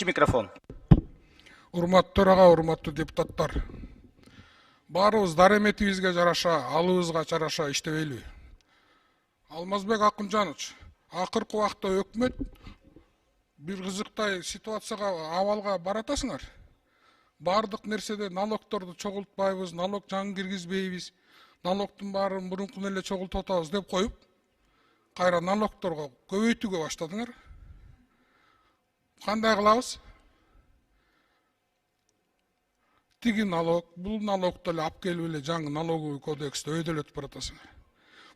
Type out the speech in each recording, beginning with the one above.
Микрофон. Урматтуу төрага, урматтуу депутаттар. Баарыбыз дареметибизге жараша, алыбызга жараша иштебейлиби? Алмазбек Акунжанович, акыркы убакта өкмөт бир кызыктай ситуацияга, абалга баратасыңар. Бардык нерседе налогторду чогултпайбыз, налог жаңы киргизбейбиз, налогдун баарын мурунку эле чогултуп атабыз деп коюп, кайра налогторго көбөйтүүгө баштадыңар. Кандай кылабыз? Тиги налог, бул налогду эле алып келип эле жаңы налоговый кодексте өйдөлөтүп баратасыңар.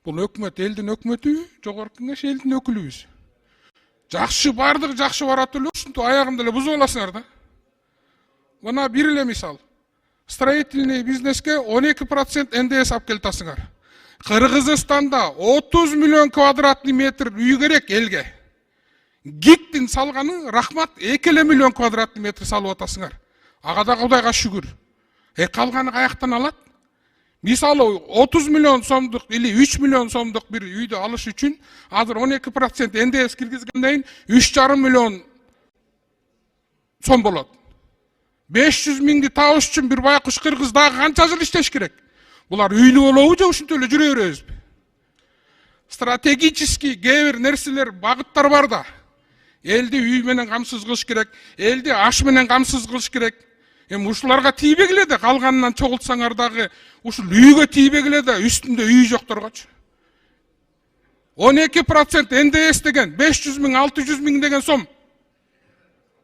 Бул өкмөт элдин өкмөтүбү, жогорку кеңеш элдин өкүлүбүз. Жакшы, бардыгы жакшы барат эле, ушинтип аягында эле бузуп аласыңар да. Мына бир эле мисал. Строительный бизнеске 12% НДС алып келатасыңар. Кыргызстанда 30 миллион квадратный метр үй керек элге. ГИКтин салганы рахмат 2 миллион квадратный метр салып атасыңар. Ага да Кудайга шүгүр. Калганы каяктан алат? Мисалы 30 миллион сомдук или 3 миллион сомдук бир үйдү алыш үчүн азыр 12% НДС киргизгенден 3,5 миллион сом болот. 500 миңди табыш үчүн бир байкуш кыргыз дагы канча жыл иштеш керек? Булар үйлүү болобу же ушинтип эле жүрө беребизби? Стратегический кээ бир нерселер, багыттар бар да. Элди үй менен камсыз кылыш керек, элди аш менен камсыз кылыш керек. Ушуларга тийбегиле да, калганынан чогултсаңар дагы ушул үйгө тийбегиле да, үстүндө үй жокторгочу. 12% НДС деген 500 миң, 600 миң деген сом.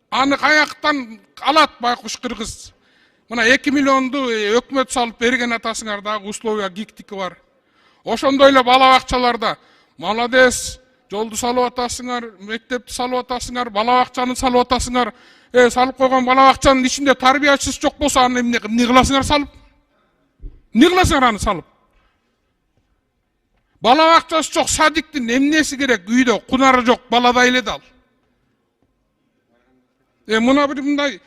Аны каяктан алат байкуш кыргыз? Мына 2 миллионду өкмөт салып берген атасыңар, дагы условия ГИКтики бар. Ошондой эле бала бакчаларда молодец, жолду салып атасыңар, мектепти салып атасыңар, бала бакчаны салып атасыңар. Салып койгон бала бакчанын ичинде тарбиячысы жок болсо аны эмне кыласыңар салып? Эмне кыласыңар аны салып? Бала бакчасы жок, садиктин эмнеси керек? Үйдө кунары жок, баладай эле дал. Мына бир мындай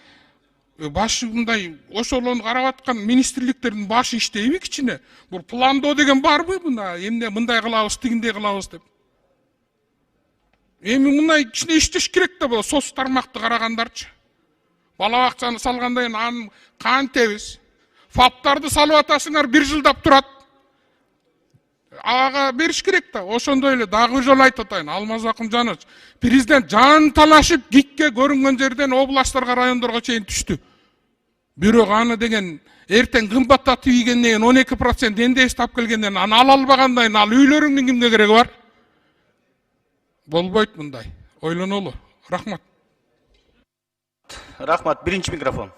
башы мындай ошолону карап аткан министрликтердин башы иштейби кичине? Бул пландоо деген барбы мына? Эмне мындай кылабыз, тигиндей кылабыз деп? Мындай кичине иштеш керек да, бул соц тармакты карагандарчы. Бала бакчаны салгандан кийин аны кантебиз? ФАПтарды салып атасыңар, 1 жылдап турат. Ага бериш керек да. Ошондой эле дагы бир жолу айтып атайын. Алмаз Акунжанович, президент жан талашып ГИКке көрүнгөн жерден областтарга, райондорго чейин түштү. Бирок аны деген эртең кымбаттатып ийгенден 12% НДС тап келгенден аны ала албагандан кийин ал үйлөрүңдүн кимге кереги бар? Болбойт мындай. Ойлонолу. Рахмат. Рахмат. Биринчи микрофон.